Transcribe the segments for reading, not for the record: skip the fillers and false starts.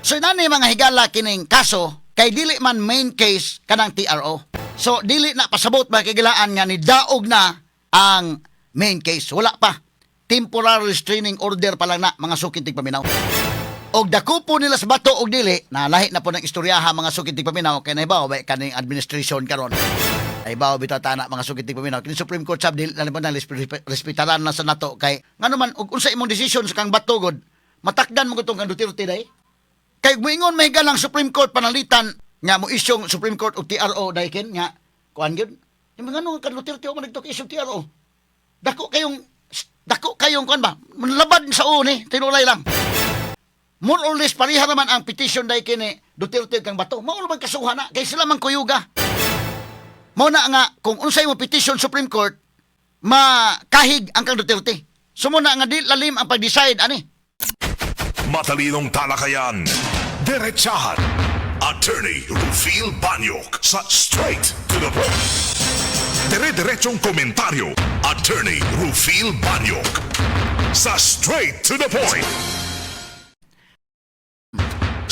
So nani mga higala kining kaso kay dili man main case kanang TRO. So dili na pasabot mga kagilaan nga ni daog na ang main case. Wala pa. Temporary restraining order pa lang na mga sukid tigpaminaw. Og dako po nila sa bato og dili na lahi na po ng istoryaha mga sukid tigpaminaw kay naibaw ba kaning administration karon. Naibaw bitaw tana mga sukid tigpaminaw kini Supreme Court sab dili na po na respetaran na sa nato kay ngano man og unsa imong decision sa kang batugod matakdan mo gutong kang Duterte day. Kay moingon may galang Supreme Court panalitan nga mo isyong Supreme Court og TRO dayken nga kuan gyud. Yung mga nung kan Duterte o managtok isyong TRO. Dako kayong kuan ba? Manlabad sa uni, tinulay lang. More or less pariha naman ang petition day kini Duterte kang bato. Mao man kasuhan na kay sila man kuyuga. Mao na nga kung unsay mo petition Supreme Court makahig ang kang Duterte. Sumo na nga di lalim ang pag-decide ani. Matalinong talakayan, diretsahan. Attorney Rufil Banyok sa Straight to the Point. Dire-diretsong komentaryo, Attorney Rufil Banyok sa Straight to the Point.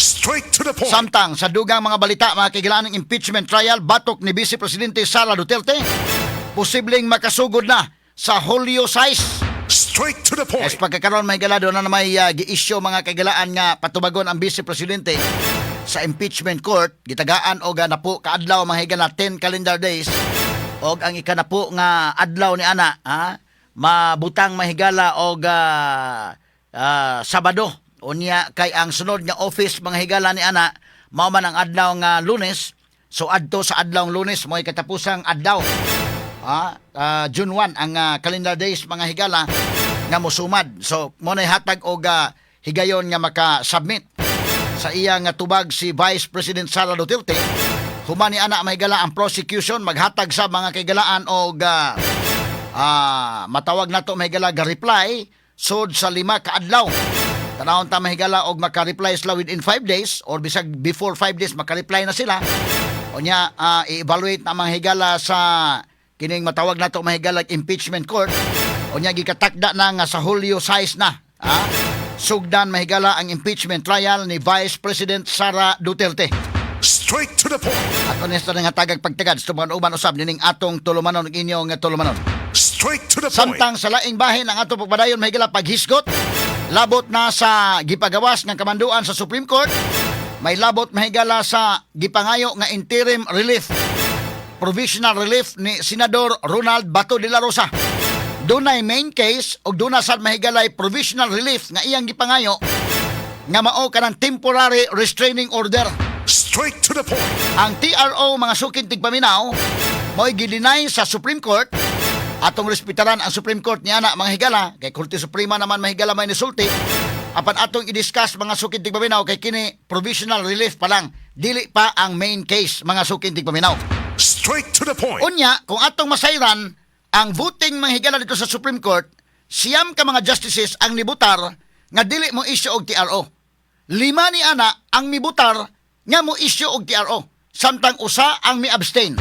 Straight to the point. Samtang sa dugang mga balita mga kagilaan ng impeachment trial batok ni Vice Presidente Sara Duterte posibleng makasugod na sa Hulyo 6. Straight to the point. As pagkakaroon may galado na may gi-issue mga kagilaan nga patubagon ang Vice Presidente sa impeachment court gitagaan og napo kaadlaw mga higala 10 calendar days og ang ikanapo nga adlaw ni ana mabutang mahigala og Sabado. Unya kay ang sunod nga office mga higala ni ana mao man ang adlaw nga Lunes. So adto sa adlaw Lunes mo'y katapusang adlaw. June 1 ang calendar days mga higala nga mosumad. So mo nay hatag og higayon nga maka-submit sa iya nga tubag si Vice President Sara Duterte. Human ni ana mahigala ang prosecution maghatag sa mga kaigalaan og matawag nato mahigala ga reply sud sa 5 ka adlaw. Tanawon ta mahigala og maka-reply sila within 5 days or bisag before 5 days maka-reply na sila. Unya i-evaluate na mga higala sa kining matawag nato mahigala impeachment court. Unya gikatakda na nga sa Hulyo 6 na. Sugdan mahigala ang impeachment trial ni Vice President Sara Duterte. Straight to the point. At honesta nga tagag pagtagad sa mga uban usab nining atong tulumanon ug inyong tulumanon. Straight to the point. Samtang sa laing bahin ang atong pagpadayon mahigala paghisgot. Labot na sa gipagawas ng kamanduan sa Supreme Court. May labot mahigala sa gipangayo nga interim relief, provisional relief ni Senador Ronald Bato de la Rosa. Dunay main case o duna sad mahigalay provisional relief nga iyang gipangayo nga mao kanang temporary restraining order. Straight to the point. Ang TRO mga sukid tigpaminaw mo'y gilinay sa Supreme Court. Atong respetaran ang Supreme Court niya na mga higala kay Korte Suprema naman mahigala may nisulti apan atong i-discuss mga sukid tigpaminaw kay kini provisional relief pa lang dili pa ang main case mga sukid tigpaminaw. Straight to the point. Unya kung atong masayran ang voting mga higala dito sa Supreme Court siyam ka mga justices ang nibutar nga dili mo issue og TRO. 5 ni ana ang mibutar nga mo issue og TRO samtang usa ang mi-abstain.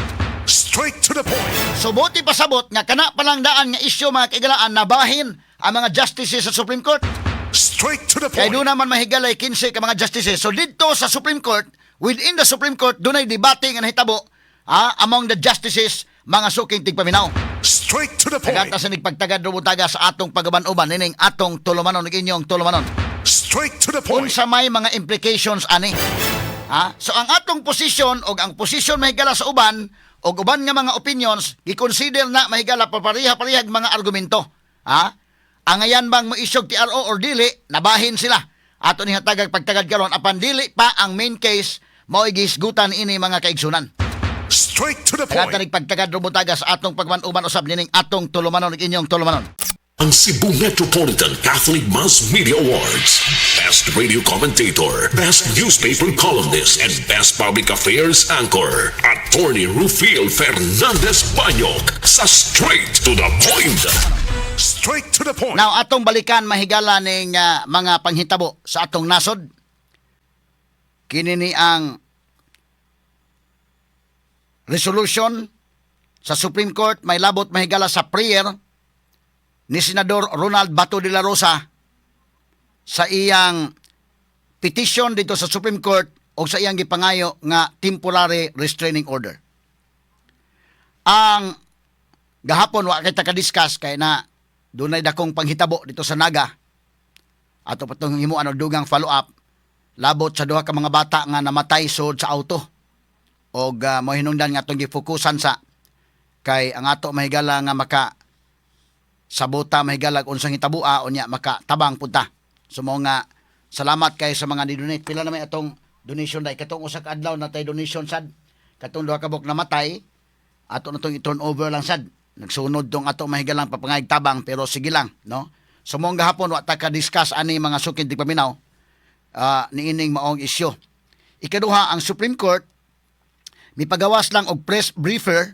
Straight to the point. So buti pasabot nga kana palang daan nga isyu mga kaigalaan na bahin ang mga justices sa Supreme Court. Straight to the Kaya point. doon naman mahigalay 15 ka mga justices. So dito sa Supreme Court, within the Supreme Court, doon ay debate nga nahitabo among the justices, mga suking tigpaminaw. Straight to the point. Nagata sa nagpagtagad rumutaga sa atong pagaban-uban, nining atong tulumanon, inyong tulumanon. Straight to the point. Unsa may mga implications ani. So ang atong posisyon o ang posisyon mahigala sa uban, o uban nga mga opinions, i-consider na mahigala papariha-parihag mga argumento. Ang ayan bang mo-issue TRO or dili, nabahin sila. Ato ni hatagag pagtagad karon apan dili pa ang main case, mao'y gisgutan ini mga kaigsunan. Straight to the point. Kaya pagtagad rumutaga sa atong pagmanuban usab nining atong tulumanon ug inyong tulumanon. Ang Cebu Metropolitan Catholic Mass Media Awards. Best Radio Commentator, Best Newspaper Columnist, and Best Public Affairs Anchor. Attorney Rufil Fernandez Banyok sa Straight to the Point. Straight to the point. Now, atong balikan mahigala ning mga panghitabo sa atong nasod. Kini ni ang resolution sa Supreme Court may labot mahigala sa prayer ni Senador Ronald Bato de la Rosa sa iyang petition dito sa Supreme Court o sa iyang gipangayo nga temporary restraining order. Ang gahapon wa kita ka-discuss kay na dunay dakong panghitabo dito sa Naga ato patong himuan og dugang follow-up labot sa duha ka mga bata nga namatay sud sa auto og mo hinungdan nga atong gifokusan sa kay ang ato mahigala nga maka sabota mahigalag unsang hitabua unya maka tabang punta. So mo nga salamat kay sa mga ni-donate. Pila na may atong donation dai katong usa ka adlaw natay donation sad. Katong duha ka bok namatay ato na tong i-turn over lang sad. Nagsunod tong ato mahigalang papangayag tabang pero sige lang, no? So mo gahapon wa ta ka discuss ani mga sukid di paminaw niining maong isyu. Ikaduha, ang Supreme Court mipagawas lang og press briefer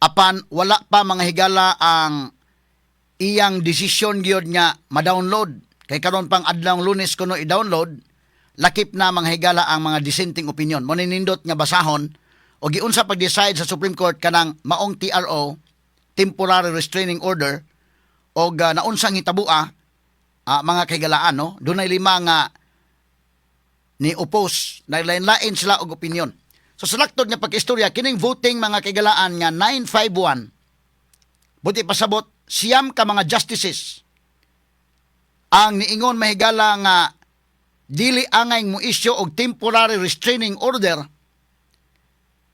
apan wala pa mga higala ang iyang desisyon gyud nga ma-download. Kay karon pang adlawng Lunes kuno i-download, lakip na mga higala ang mga dissenting opinion. Mo ninindot nga basahon o giunsa pag-decide sa Supreme Court kanang maong TRO, temporary restraining order, o naunsang hitabua mga kahigalaan, no? Dunay 5 nga ni oppose, lain-lain sila og opinion. So sa laktod nga pag-istorya, kining voting mga kahigalaan nga 951, buti pasabot, siyam ka mga justices ang niingon mahigala nga dili angay mo isyu og temporary restraining order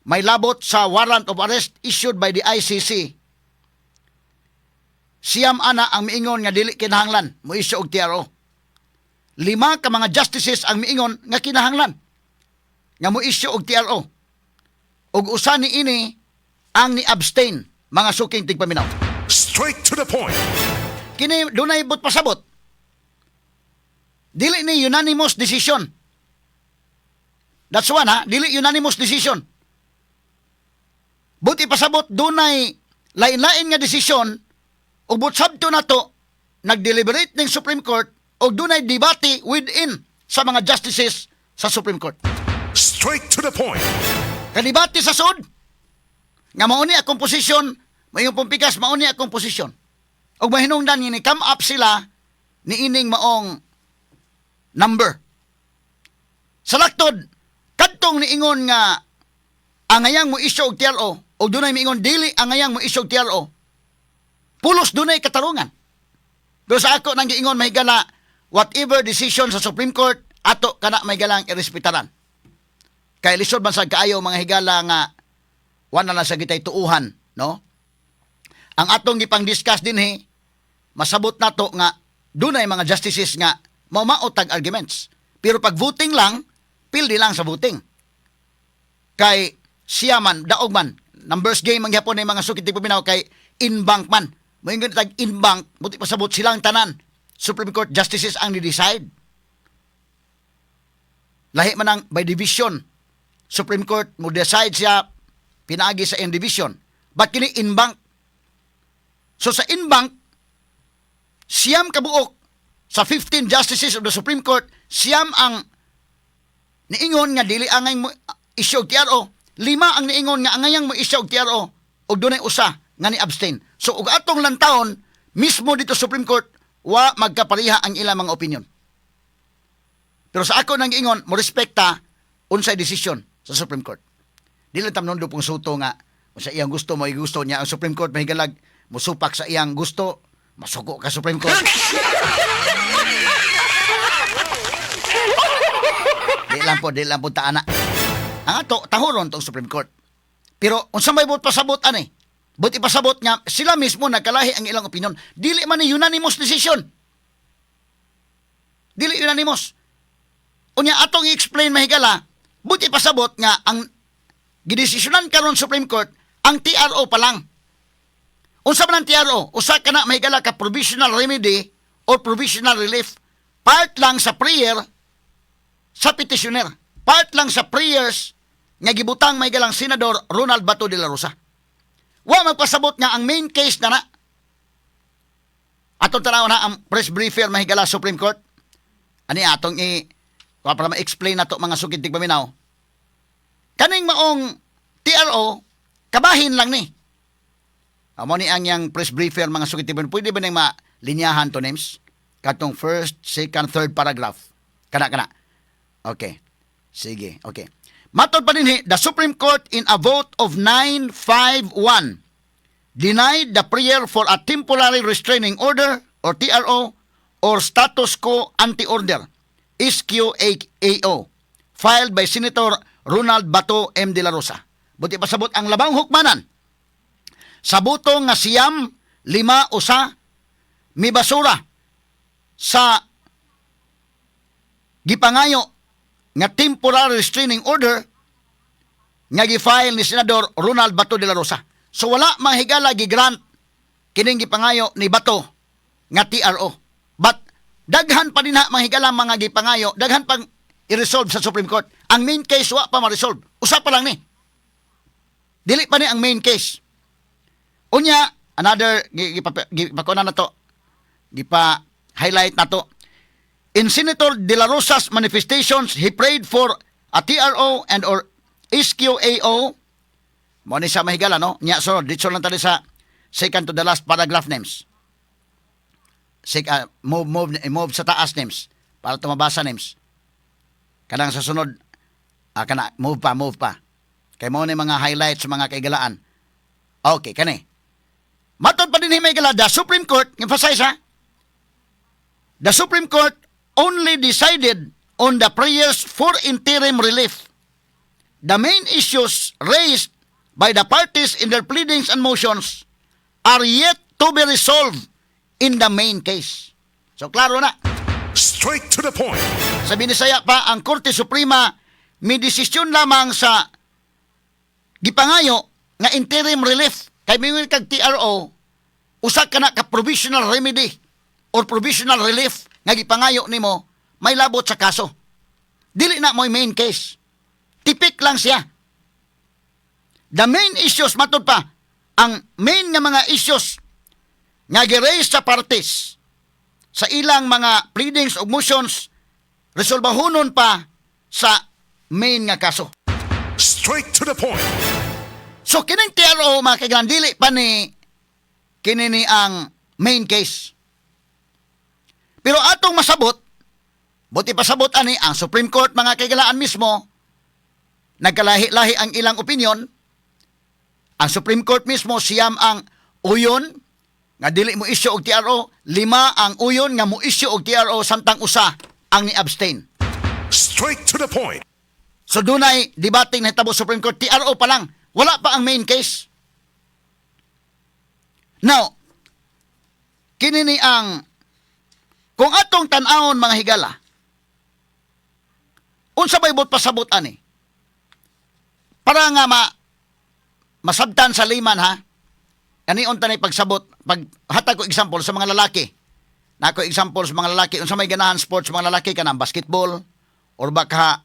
may labot sa warrant of arrest issued by the ICC. Siyam ana ang miingon nga dili kinahanglan mo isyu og TRO. 5 ka mga justices ang miingon nga kinahanglan nga mo isyu og TRO. Ug usa ni ini ang ni-abstain mga suking tigpaminaw. Straight to the point. Kini dunay but pasabot. Dili ni unanimous decision. That's one, ha? Dili unanimous decision. Buti pasabot dunay lain-lain nga desisyon ug but sabto nato nagdeliberate ning Supreme Court ug dunay debate within sa mga justices sa Supreme Court. Straight to the point. Kadibate sa sud nga mao ni akong posisyon, mayong pumpikas mao ni akong posisyon. Og mahinungdan ni come up sila ni ining maong number. Sa laktod, kadtong niingon nga angayang mo isyu og TRO o dunay miingon dili angayang mo isyu og TRO. Pulos dunay katarungan. Pero sa ako nang giingon mahigala whatever decision sa Supreme Court ato kana mahigalang irespetaran. Kay lisod man sa kaayo mga higala nga wala na sa gitay tuuhan, no? Ang atong gipang-discuss dinhi masabot nato nga dunay mga justices nga maumaotag arguments. Pero pag voting lang, pildi lang sa voting. Kay siya man, daog man, numbers game ang gyapon ng mga sukit di paminaw kay in-bank man. Moingon tag in-bank, buti pasabot silang tanan. Supreme Court justices ang ni-decide. Lahi man ang by division. Supreme Court mo decide siya pinaagi sa in division. But kini in-bank. So sa in-bank, siyam kabuok sa 15 justices of the Supreme Court, siyam ang niingon nga dili angay mo isyu og TRO. 5 ang niingon nga angayang mo isyu og TRO ug dunay usa nga ni-abstain. So ug atong lantawon mismo dito sa Supreme Court wa magkapareha ang ilang mga opinion. Pero sa ako nang giingon mo respekta unsay desisyon sa Supreme Court. Dili tam nondo pong suto nga sa iyang gusto mo gusto niya ang Supreme Court mahigalag musupak sa iyang gusto masuko ka Supreme Court. Di lang po taana. Ang ato, tahuron tong Supreme Court. Pero, unsa may but pasabot, ani? But ipasabot nga, sila mismo nagkalahi ang ilang opinion. Dili man ni unanimous decision. Dili unanimous. Unya, atong i-explain mahigala, but ipasabot nga, ang gidesisyonan karon Supreme Court, ang TRO pa lang. Unsa man ang TRO? Usa ka na mahigala ka provisional remedy or provisional relief. Part lang sa prayer sa petitioner. Part lang sa prayers nga gibutang may galang Senador Ronald Bato de la Rosa. Wa magpasabot nga ang main case na. Atong tanaw na ang press briefer mahigala Supreme Court. Ani atong para ma-explain nato mga sugid tig paminaw. Kaning maong TRO kabahin lang ni. Amo ni ang yang press briefer mga sugid tig paminaw. Pwede ba nang malinyahan to names? Katong first, second, third paragraph. Kana. Okay. Sige, okay. Matod pa dinhi, the Supreme Court in a vote of 9-5-1 denied the prayer for a temporary restraining order or TRO or status quo anti-order SQAO filed by Senator Ronald Bato M. De La Rosa. Buti pasabot ang labang hukmanan. Sa buto nga siyam, 5 usa, mi basura sa gipangayo nga temporary restraining order nga gi-file ni Senador Ronald Bato de la Rosa. So wala mahigala gi-grant kining gipangayo ni Bato nga TRO. But daghan pa din ha mahigala mga gipangayo, daghan pang i-resolve sa Supreme Court. Ang main case wa pa ma-resolve. Usa pa lang ni. Dili pa ni ang main case. Unya, another gipakunan na to. Gipa-highlight na to. In Senator De La Rosa's manifestations, he prayed for a TRO and or SQAO. Mo ni sa mahigala, no? Nya, so, dito lang tayo sa second to the last paragraph names. Move sa taas names. Para tumabasa names. Kanang sa sunod, move pa. Kaya mo ni mga highlights, mga kaigalaan. Okay, kani. Matod pa din may gala, the Supreme Court, emphasize ha, the Supreme Court only decided on the prayers for interim relief. The main issues raised by the parties in their pleadings and motions are yet to be resolved in the main case. So, klaro na. Straight to the point. Sa binisaya pa, ang Korte Suprema may desisyon lamang sa gipangayo nga interim relief. Kay may kag TRO, usa ka na ka provisional remedy or provisional relief nga gipangayo nimo, may labot sa kaso. Dili na mo main case. Tipik lang siya. The main issues, matod pa, ang main nga mga issues nga gi-raise sa parties sa ilang mga pleadings o motions, resolbahonon pa sa main nga kaso. Straight to the point. So, kining TRO, mga kaigan, dili pa ni kinini ang main case. Pero atong masabot, buti pasabot ani, ang Supreme Court, mga kaigalaan mismo, nagkalahi-lahi ang ilang opinion. Ang Supreme Court mismo, siyam ang uyon, nga dili mo isyo og TRO, 5 ang uyon nga mo isyo og TRO, samtang usa ang ni-abstain. Straight to the point. So dunay debating na hitabo Supreme Court, TRO pa lang, wala pa ang main case. Now, kinini ang, kung atong tan-awon mga higala, unsa bay bot pasabot ani? Para nga masabtan sa liman ha. Ani unta nay pagsabot, pag hatag ko example sa mga lalaki. Nako example sa mga lalaki unsa may ganahan sports sa mga lalaki kanang basketball or baka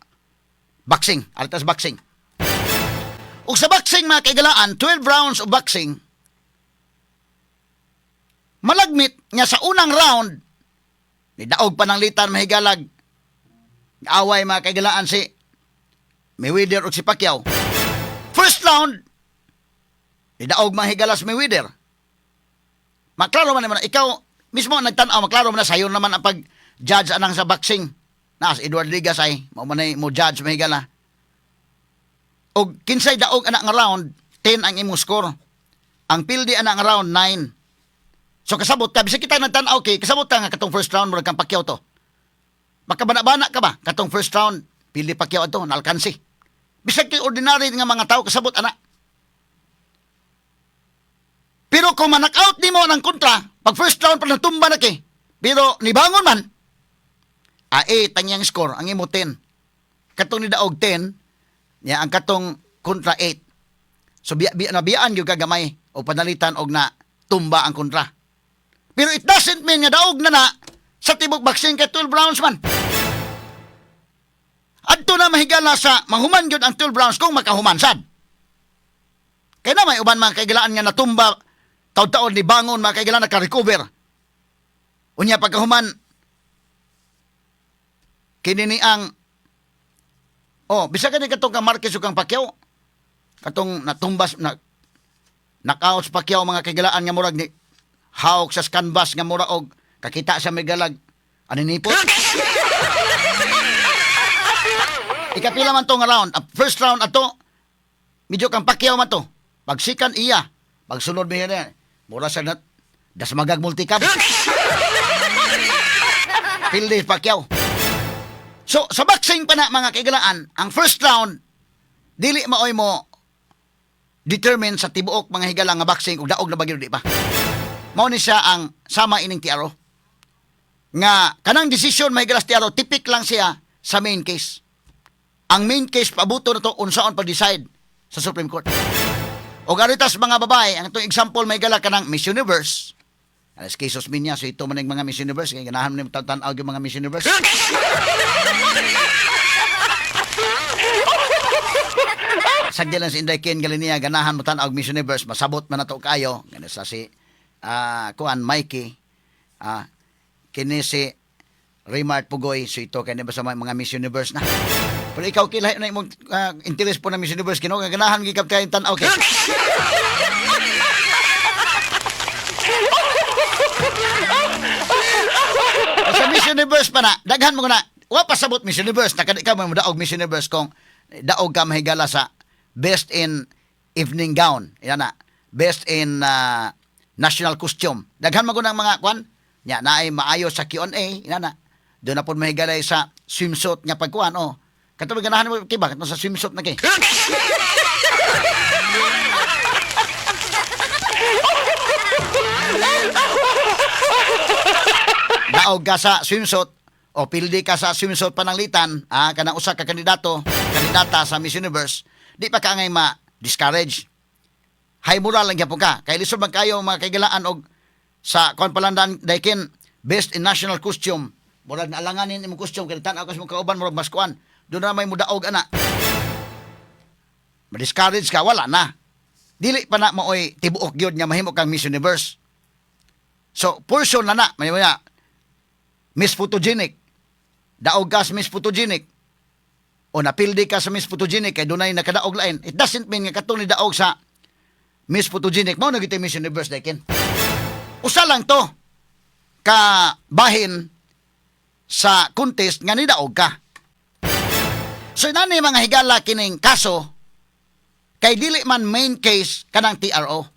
boxing, altas boxing. Ug sa boxing mga kaigalaan, 12 rounds of boxing, malagmit nga sa unang round, nidaog pananglitan mahigalag, away mga kaigalaan si Mayweather o si Pacquiao. First round, nidaog mahigalas Mayweather. Maklaro man naman, ikaw mismo nagtanaw, maklaro man na sayo naman ang pag-judge anang sa boxing. Naas Edward Ligas ay, mo judge mahigala. Og kinsay daog anak nga round, 10 ang imong score. Ang pildi anak nga round, 9. So kasabot ka, bisag kita nagtanaw, okay, kasabot ka nga katong first round, murag kang Pacquiao to. Makabana-bana ka ba? Katong first round, pildi Pacquiao to, naalkansi. Bisag kay ordinary nga mga tao, kasabot anak. Pero kung manak-out ni mo ng kontra, pag first round pa natumba na ki, pero nibangon man, 8 ang iyang score, ang imo 10. Katong ni daog 10, niya ang katong kontra 8. So nabiyaan gyud kagamay o panalitan og na tumba ang kontra. Pero it doesn't mean nga daog na sa tibok boxing kay 12 rounds man. Adto na mahigala sa mahuman gyud ang 12 rounds kung makahuman sad. Kaya na may uban mga kaigalaan nga natumba taon-taon ni bangon mga kaigalaan naka-recover. Unya pagkahuman kinini ang bisa ka ni katong kang Marquez o kang Pacquiao. Katong natumbas na knockout sa Pacquiao mga kaigalaan nga murag ni hawk sa canvas nga mura og kakita sa megalag aninipot. Ikapila man to nga round. First round ato, medyo kang Pacquiao man to. Pagsikan iya, pagsunod mo yan, mura sa das magag multicam. Pilde Pacquiao. So, sa boxing pa na mga kaigalaan, ang first round, dili maoy mo determine sa tibuok mga higalang nga boxing ug daog na bagyo di pa. Mao ni siya ang sama ining TRO. Nga kanang desisyon mahigalas TRO tipik lang siya sa main case. Ang main case pabuto na to unsaon pa-decide sa Supreme Court. O garitas mga babae, ang itong example may gala ka ng Miss Universe. Alas cases minya, so ito man yung mga Miss Universe, kaya ganahan mo tanaw yung mga Miss Universe. Sagdi lang si Inday Ken Galinia, ganahan mo tanaw Miss Universe, masabot man na to kayo. Ganun sa si, Kuan Mikey, kini si Raymart Pugoy, so ito kaya ba sa mga Miss Universe na. Pero ikaw kilay na imong interest po na Miss Universe kino ganahan gikap kay tan-aw kay. Sa Miss Universe pa na, daghan mo na. Wa pasabot Miss Universe, nakadi ka mo daog Miss Universe kung daog ka mahigala sa best in evening gown. Yan na. Best in national costume. Daghan mo ng mga kwan. Nya naay maayo sa Q&A, yan na. Doon na po mahigalay sa swimsuit nga pagkuan oh. Katong ganahan mo kiba katong sa swimsuit na kay. Daog ka sa swimsuit o pildi ka sa swimsuit pananglitan, kanang usa ka kandidata sa Miss Universe, di pa ka ngay ma-discourage. High moral lang gyapon ka. Kay lisod man kayo mga kaigalaan og sa kon palandan daykin best in national costume. Murag na alanganin imong costume kay tan-aw kas mo kauban murag maskuan. Doon na may mudaog ana. Ma-discourage ka wala na. Dili pa na maoy tibuok gyud nga mahimo kang Miss Universe. So portion na may Miss Photogenic. Daog ka sa Miss Photogenic. O napildi ka sa Miss Photogenic kay dunay nakadaog lain. It doesn't mean nga katong ni daog sa Miss Photogenic mao nagiti Miss Universe daykin. Usa lang to ka bahin sa contest nga ni daog ka. So nani mga higala kining kaso kay dili man main case kanang TRO.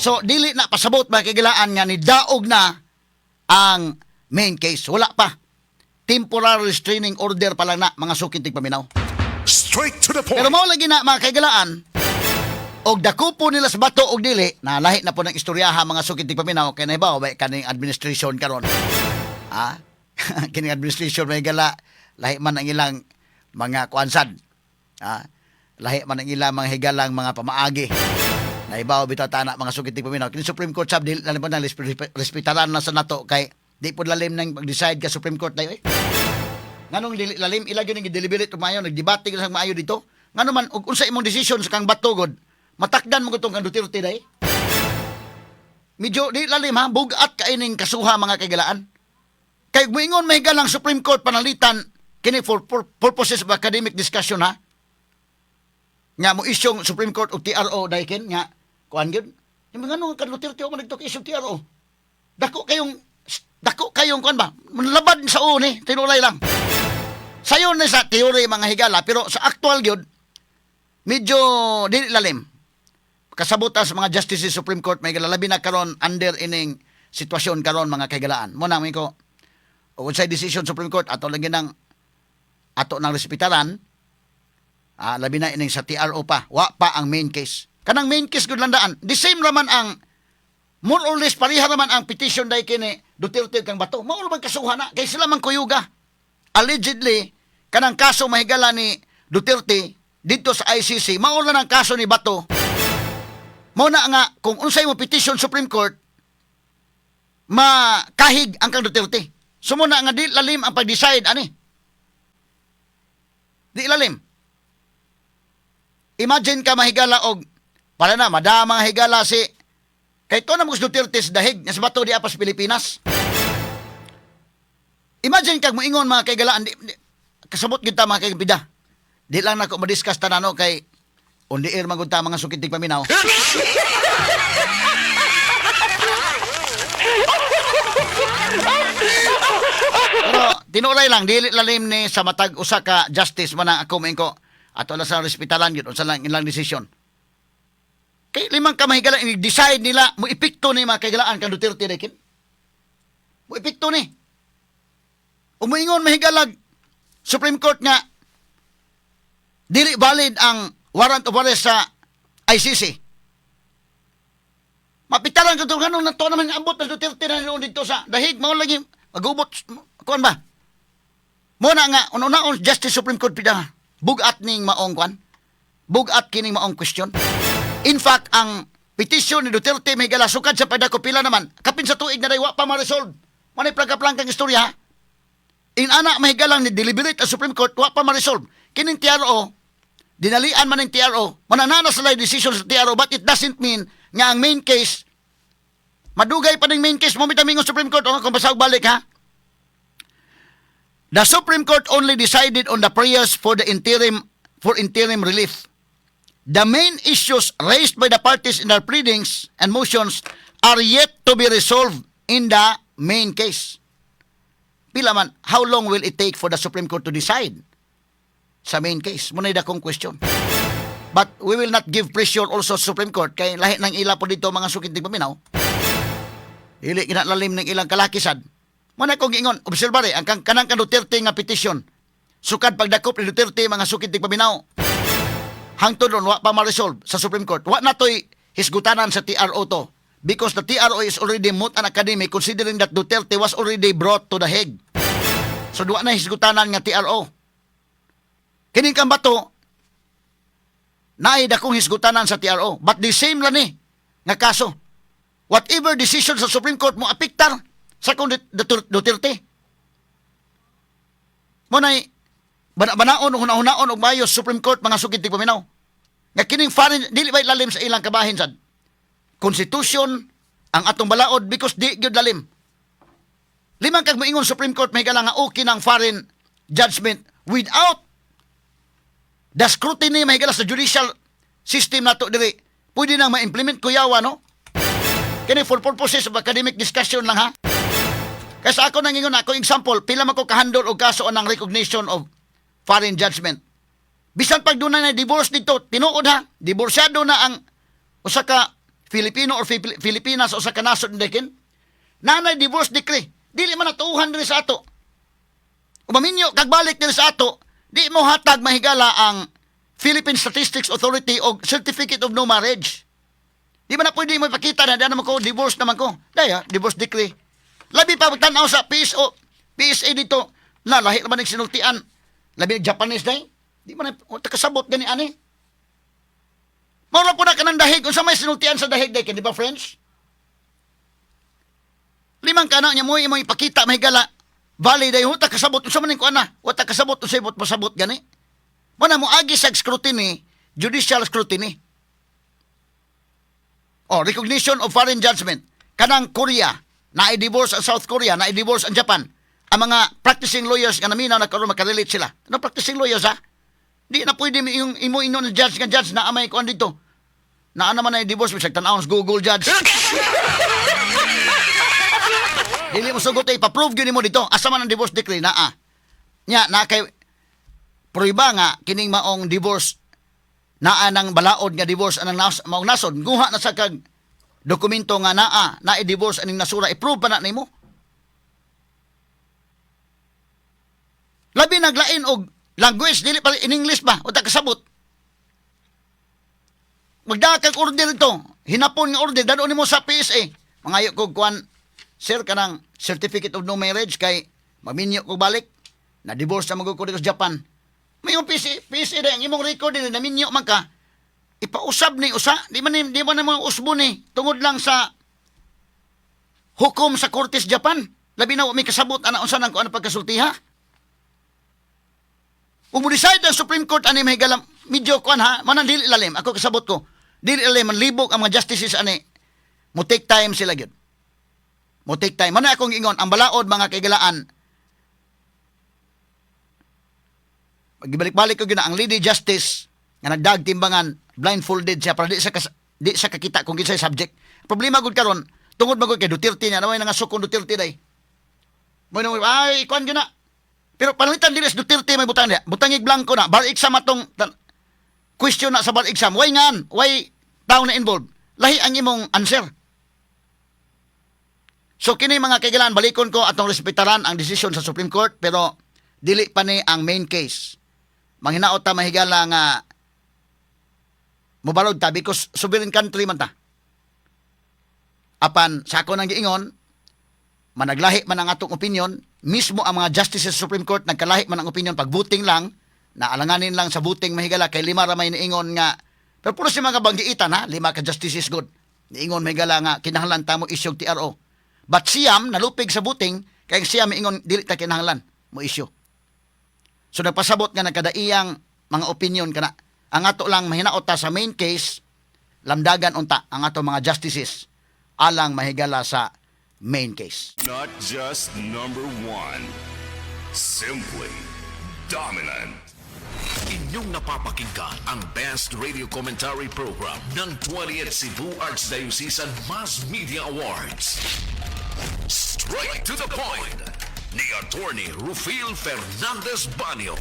So dili na pasabot ba kagilaan nga ni daog na ang main case. Wala pa. Temporary restraining order pa lang na mga sukitig paminaw. Straight to the point. Pero mao lagi na mga kaigalaan og dako po nila sa bato og dili na lahi na po ng istoryaha mga sukitig paminaw kay nahibaw ba kaning administration karon. Kining administration may gala lahi man ang ilang mga kuansad. Lahi man ang ilang mga higalang mga pamaagi. Naibaw bitaw tana mga sukitig paminaw. Kini Supreme Court sab dili na po nang respetaran na sa nato kay di po lalim nang mag-decide ka Supreme Court dayo eh. Nganong dili lalim ila gyud nag-deliberate mayo nagdebate gyud sa maayo dito. Ngano man ug unsa imong decision sa kang batugod matakdan mo gutong kang Duterte day. Medyo di lalim ha bugat ka ining kasuha mga kaigalaan. Kay moingon mahigalang Supreme Court panalitan kini for purposes of academic discussion ha. Nga mo isyong Supreme Court o TRO daykin nga kuan gyud. Yung ngano ka Duterte o man nagtok isyu TRO. Dako kayong kuan ba? Manlabad sa uni, tinulay lang. Sayon na sa teory mga higala pero sa actual gyud medyo dili lalim. Kasabot sa mga justices Supreme Court may galalabi na karon under ining sitwasyon karon mga kaigalaan. Mo na ko ug sa decision Supreme Court ato lagi nang ato nang respetaran. Labi na ining sa TRO pa, wa pa ang main case. Kanang main case gud landaan. The same raman ang more or less pareha raman ang petition day kini Duterte kang bato. Mao man kasuhan na kay sila man kuyuga. Allegedly kanang kaso mahigala ni Duterte dito sa ICC, mao na ang kaso ni Bato. Mao na nga kung unsay mo petition Supreme Court makahig ang kang Duterte. Sumuna nga di lalim ang pag-decide ani. Di lalim. Imagine ka mahigala og para na madama nga higala si kay to na mo Duterte sa dahig nga sa Bato di apas Pilipinas. Imagine kag moingon mga kaigalaan kasabot gyud ta mga kaigpida. Di lang nako ma-discuss tanano kay on the air man gud ta mga sukitig paminaw. Pero tinuray lang dili lalim ni sa matag usa ka justice man ang ako maingko ato na sa respetalan gyud unsa lang ilang desisyon. Kay limang ka mahigala i-decide nila mo epekto ni mga kahigalaan kan Duterte dekin. Mo epekto ni. Umuingon mahigalag Supreme Court nga dili valid ang warrant of arrest sa ICC. Mapitaran ka ito, ganun na ito naman abot na Duterte na noon dito sa dahig, mao lagi, mag-ubot, kuan ba? Muna nga, una-una, Justice Supreme Court pida, bugat ning maong kuan, bugat kining maong question. In fact, ang petition ni Duterte may galasukad sa padako pila naman, kapin sa tuig na daywa pa ma-resolve. Manay plangka-plangkang istorya, in anak may galang ni deliberate ang Supreme Court, wa pa ma-resolve. Kining TRO, dinalian man ng TRO, mananana sila yung decision sa TRO, but it doesn't mean nga ang main case, madugay pa ng main case, mo mitaming Supreme Court, o kung basag balik ha. The Supreme Court only decided on the prayers for interim relief. The main issues raised by the parties in their pleadings and motions are yet to be resolved in the main case. Pila man, how long will it take for the Supreme Court to decide sa main case? Muna dakong question. But we will not give pressure also sa Supreme Court kay lahi ng ila po dito mga sukid ng paminaw. Dili kinalalim ng ilang kalakisan. Muna kong ingon, obserbare, ang kanang ka Duterte nga petition. Sukad pagdakop ni Duterte mga sukid ng paminaw. Hangtod ron, wa pa ma-resolve sa Supreme Court. Wa na to'y hisgutanan sa TRO to. Because the TRO is already moot and academic considering that Duterte was already brought to the Hague. So duwa na hisgutanan nga TRO. Kining kang bato, naay dakong hisgutanan sa TRO. But the same lang ni nga kaso. Whatever decision sa Supreme Court mo apiktar sa kung Duterte. Munay banaon o hunaon og mayos Supreme Court mga sukid ti paminaw. Nga kining foreign dili ba lalim sa ilang kabahin sad. Constitution ang atong balaod because di gyud lalim. Limang kag moingon Supreme Court may nga okay ng foreign judgment without the scrutiny may sa judicial system nato diri. Pwede nang ma-implement kuyawa no? Kini for purposes of academic discussion lang ha. Kasi ako nangingon ako example, pila man ko kahandol og kaso ng recognition of foreign judgment. Bisan pag dunay na divorce dito, tinuod ha, divorsyado na ang usa ka Filipino or Filipinas o usa ka nasod dekin. Nanay divorce decree, dili man natuuhan diri sa ato. Umaminyo kag balik diri sa ato, di mo hatag mahigala ang Philippine Statistics Authority og Certificate of No Marriage. Di ba na pwede mo ipakita na naman ko, divorce naman ko. Daya, divorce decree. Labi pa magtanaw sa PSA dito, na lahi naman ng sinultian. Labi Japanese day. Di ba na, kasabot gani ani. Maura po na ka ng dahig, kung sa may sinultian sa dahig day, di ba friends? Limang ka na, niya mo ipakita, mahigala, valid day, huwag kasabot, kung sa maning ko ana, huwag kasabot, kung sa ibot pasabot gani. Muna mo agi sa scrutiny, judicial scrutiny. Recognition of foreign judgment. Kanang Korea, na-divorce ang South Korea, na-divorce ang Japan. Ang mga practicing lawyers nga naminaw na karon makarelate sila. Ano practicing lawyers ha? Di na pwede yung imo na judge nga judge na amay kuan dito. Na naman na divorce bisag tan-awon sa Google judge. Dili mo sugot ipa-prove gyud nimo dito asa man ang divorce decree naa. Nya na kay pruiba nga kining maong divorce naa nang balaod nga divorce anang maong nasod guha na sa kag dokumento nga naa na i-divorce aning nasura i-prove pa na nimo. Labi naglain og language dili pa in English ba uta kasabot. Magdakag order ito, hinapon nga order dadon nimo sa PSA. Mangayo kog kuan sir kanang certificate of no marriage kay maminyo ko balik na divorce na magud ko dito sa Japan. May yung PSA day ang imong record din na minyo man ka ipausab ni usa di man mo usbo ni tungod lang sa hukom sa Kortes Japan labi na may kasabot ana unsa nang kuan pagkasultiha. Ug mo decide ang Supreme Court ani mahigalam medyo kuan ha manan dili lalim ako kasabot ko dili lalim man libog ang mga justices ani mo take time sila gyud mo take time man akong ingon ang balaod mga kaigalaan. Pagbalik ko gina ang Lady Justice nga nagdag timbangan blindfolded siya para di sa kakita kung kinsay subject. Problema gud karon tungod magud kay Duterte niya naway nga sukon Duterte day. Mo ay kuan gina. Pero panalitan dinis Duterte may butang niya. Butangig blanco na. Bar exam atong question na sa bar exam. Why ngan? Why tao na involved? Lahi ang imong answer. So kini mga kaigalan, balikon ko atong respetaran ang desisyon sa Supreme Court pero dili pa ni ang main case. Manghinaot ta mahigala nga mubalod ta because sovereign country man ta. Apan sa ako nang giingon, managlahi man ang atong opinion, mismo ang mga justices sa Supreme Court nagkalahi man ang opinion pag voting lang, naalanganin lang sa voting mahigala kay lima ra may niingon nga pero puro si mga banggiitan ha, 5 ka justices good. Niingon mahigala nga kinahanglan ta mo isyog TRO. But siyam nalupig sa voting kay siyam miingon dili ta kinahanglan mo isyu. So nagpasabot nga nagkadaiyang mga opinion kana. Ang ato lang mahinaot ta sa main case lamdagan unta ang ato mga justices alang mahigala sa main case. Not just number one, simply dominant. Inyong napapakinggan ang Best Radio Commentary Program ng 20th Cebu Archdiocesan Mass Media Awards. Straight to the point ni Attorney Rufil Fernandez Banyo.